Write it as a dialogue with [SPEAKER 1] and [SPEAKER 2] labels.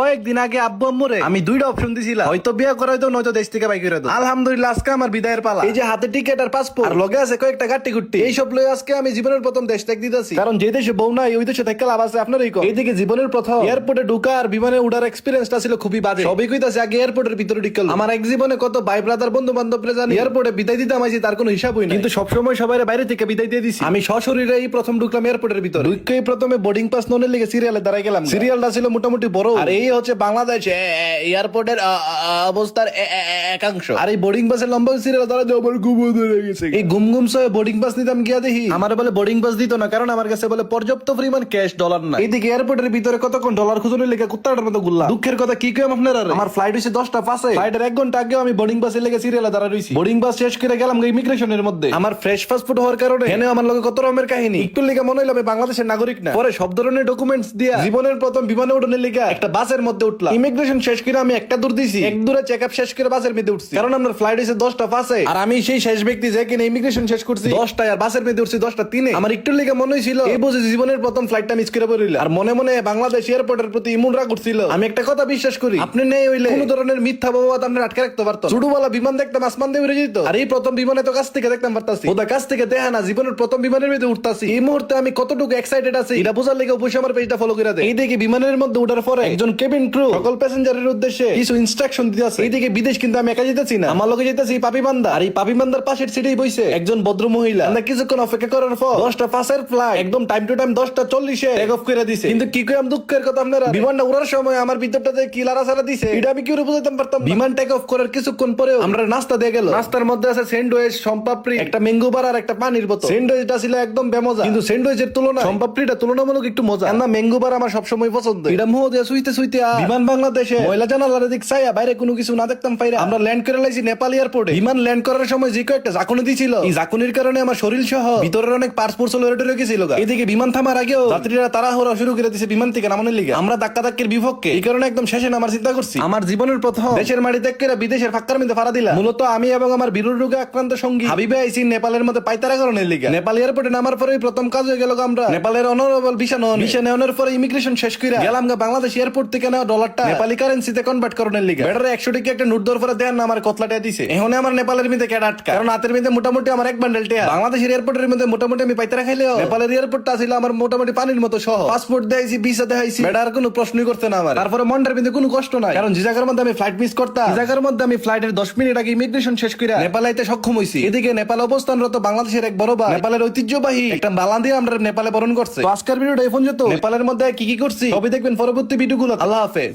[SPEAKER 1] কয়েকদিন আগে আব্বু আম্মুরে আমি দুইটা অপশন দিছিলাম, হয়তো বিয়ে করাই তো নয়তো দেশ থেকে বাইক করে দাও। আলহামদুলিল্লাহ আজকে আমার বিদায়ের পালা। এই যে হাতে টিকেট আর পাসপোর্ট আর লগে আছে কয়েকটা গাট্টি গুট্টি, এইসব লয়ে আজকে আমি জীবনের প্রথম দেশ ত্যাগ দিতেছি। কারণ যে দেশে বউ নাই ওই দেশে থেকে লাভ আছে আপনারই কম। এইদিকে জীবনের প্রথম এয়ারপোর্টে ঢুকা আর বিমানে উঠার এক্সপিরিয়েন্সটা ছিল খুবই বাজে। সবই কইতাছে আগে এয়ারপোর্টের ভিতরে ঢুকল। আমার এক জীবনে কত ভাই ব্রাদার বন্ধু বান্ধবরা জানি এয়ারপোর্টে বিদায় দিতে আমাইছি তার কোনো হিসাবই নাই, কিন্তু সবসময় সবাই বাইরে থেকে বিদায় দিয়ে দিছি। আমি সশরীরে এই প্রথম ঢুকলাম এয়ারপোর্টের ভিতরে। ঢুকেই প্রথমে বোর্ডিং পাস ননের লিগে সিরিয়ালে দাঁড়াই গেলাম। সিরিয়ালটা ছিল মোটামুটি বড়, আর এই হচ্ছে বাংলাদেশ এয়ারপোর্টের অবস্থার একাংশ। আর এই বোর্ডিং পাসের লম্বা সিরিয়াল দাঁড়াই আমার ঘুম ধরে গেছে। এই ঘুম সহ বোর্ডিং পাস নিতাম গিয়া দেখি আমার বলে বোর্ডিং পাস দিত না, কারণ আমার কাছে বলে পর্যাপ্ত পরিমাণ ক্যাশ ডলার না। এইদিকে এয়ারপোর্টের ভিতরে কতক্ষণ ডলার খুঁজনের লেগে কুত্তাটার মতো গুল্লা। দুঃখের কথা কি কম আপনার, আমার ফ্লাইট হয়েছে 10টা 5 ফ্লাইটের 1 ঘন্টা আগে আমি বোর্ডিং পাসের লেগে সিরিয়ালে দাঁড়া রইছি। বোর্ডিং পাস শেষ করে গেলাম ইমিগ্রেশনের মধ্যে। আমার ফ্রেশ পাসপোর্ট হওয়ার কারণে এখানে আমার লগে কত রকমের কাহিনী। একটু লেগে মনে হইলো আমি বাংলাদেশের নাগরিক না। পরে সব ধরনের ডকুমেন্টস দিয়া জীবনের প্রথম বিমানে উঠানোর লেগে একটা বাসের মধ্যে উঠলাম। ইমিগ্রেশন শেষ করে আমি একটা দূর দিছি, এক দূরে চেক আপ শেষ করে বাসের মধ্যে উঠছি। কারণ আমার ফ্লাইট হয়েছে 10টা 5 আর আমি সেই শেষ ব্যক্তি যে কিনা ইমিগ্রেশন শেষ করছি 10টায় আর বাসের মধ্যে উঠছি 10টা 3। আমার একটু লেগে মনে হয়েছিল এই বুঝে জীবনের প্রথম ফ্লাইটটা মিস করে পড়িল। আর মনে মনে বাংলাদেশ এয়ারপোর্টের প্রতি ইমন রাগ উঠছিল। আমি একটা কথা বিশ্বাস করি, আপনি নেই হইলে কোন ধরনের মিথ্যা বাবদ আপনি আটকে রাখতে পারতো। ছোটবেলা বিমান দেখতাম আসমান দিয়ে উড়ে যেত, আর এই প্রথম বিমানে তো কাছ থেকে দেখতাম পারতাছি। ওদের কাছ থেকে দেখা না জীবনের প্রথম বিমানের মধ্যে উঠতাছি। এই মুহূর্তে আমি কতটুকু এক্সাইটেড আছি এটা বোঝার লেগে অবশ্যই আমার পেজটা ফলো করে দেয়। এইদিকে বিমানের মধ্যে উঠার পরে একজন কেবিন ক্রু সকল প্যাসেঞ্জারের উদ্দেশ্যে কিছু ইনস্ট্রাকশন দিতেছে। এইদিকে বিদেশ কিন্তু আমি একা যেতেছি না, আমার লগে যেতেছি পাপি বান্দা। আর এই পাপি বান্দার পাশের সিটেই বইছে একজন ভদ্র মহিলা। আমরা কিছুক্ষণ অপেক্ষা করার পর 10টা 5 ফ্লাইট একদম টাইম টু টাইম 10টা 40 টেক অফ করে দিছে। কিন্তু কি কইম দুঃখের কথা, আপনারা বিমানটা উড়ার সময় আমার ভিতরটাতে কি লাড়াছাড়া দিছে এটা আমি কি করে বুঝাইতাম পারতাম। বিমান টেক অফ করার কিছুক্ষণ পরেও আমরা নাস্তা দিয়ে গেল। নাস্তার মধ্যে আছে স্যান্ডউইচ, সম্পাপড়ি, একটা ম্যাঙ্গো বার আর একটা পানির বোতল। স্যান্ডউইচটা ছিল একদম বেমজা, কিন্তু স্যান্ডউইচের তুলনায় সম্পাপড়িটা তুলনামূলক একটু মজা। না ম্যাঙ্গো বার আমার সবসময় পছন্দ। এটা মুহ দিয়ে সুইতে সুইতে বিমান বাংলাদেশে ময়লা জানালার দিক চাইয়া বাইরে কোনো কিছু না দেখতাম পাইরা আমরা ল্যান্ড করে লাইছি নেপাল এয়ারপোর্টে। বিমান ল্যান্ড করার সময় যে কয়েকটা ঝাঁকুনি দিছিল, এই ঝাঁকুনির কারণে আমার শরীর সহ ভিতরের অনেক পার্টস পুরসল হয়ে গেছিল। এদিকে বিমান থামার আগেও যাত্রীরা তাড়াহুড়া শুরু করে দিয়েছে বিমান থেকে নামানোর লিগে। আমরা ধাক্কা ধাক্কির বিপক্ষে, এই কারণে একদম শেষে নামার চিন্তা করছি। আমার জীবনের প্রথম দেশের মাটি ত্যাগ করে বিদেশের ফাঁকার মধ্যে ফাড়া দিলাম। মূলত আমি এবং আমার বিরুর রোগে আক্রান্ত সঙ্গী হাবিবে আইসি নেপালের মধ্যে পাইতারা কারণের লিগে। নেপাল এয়ারপোর্টে নামার পরে প্রথম কাজ হয়ে গেল আমরা নেপালের অনারেবল ভিসা নেওয়ার পরে ইমিগ্রেশন শেষ করে গেলাম বাংলাদেশ এয়ারপোর্ট থেকে নেওয়া ডলারটা নেপালি কারেন্সিতে কনভার্ট করানোর লিগে। বেটারে 100 টাকা একটা নোট দেওয়ার পরে দেন না আমার কতলাটা দিছে। এখন আমার নেপালের মধ্যে কেটে আটকা, কারণ হাতের মধ্যে মোটামুটি আমার এক বান্ডেল টিয়া। বাংলাদেশের এয়ারপোর্টের মধ্যে মোটামুটি আমি পাইতারা খাইলেও নেপালের এয়ারপোর্টটা ছিল আমার মোটামুটি পানির মতো সহ। পাসপোর্ট দেখাইছি, ভিসা দেখাইছি, বেটার কোনো প্রশ্নই করতে না আমার। তারপরে মন্ডার মধ্যে কোনো কষ্ট নাই, কারণ যে জায়গার মধ্যে আমি ফ্লাইট মিস করতাম এই জায়গার মধ্যে আমি ফ্লাইটের 10 মিনিট আগে ইমিগ্রেশন শেষ করে নেপাল আইতে সক্ষম হইছি। এদিকে নেপাল অবস্থানরত বাংলাদেশের এক বড় ভাই নেপালের ঐতিহ্যবাহী একটা বালা দিয়ে আমরা নেপালে বরণ করছে। তো আজকের ভিডিওটা এই পর্যন্ত। নেপালের মধ্যে কি কি করছি সবই দেখবেন পরবর্তী ভিডিওগুলো। আল্লাহ হাফেজ।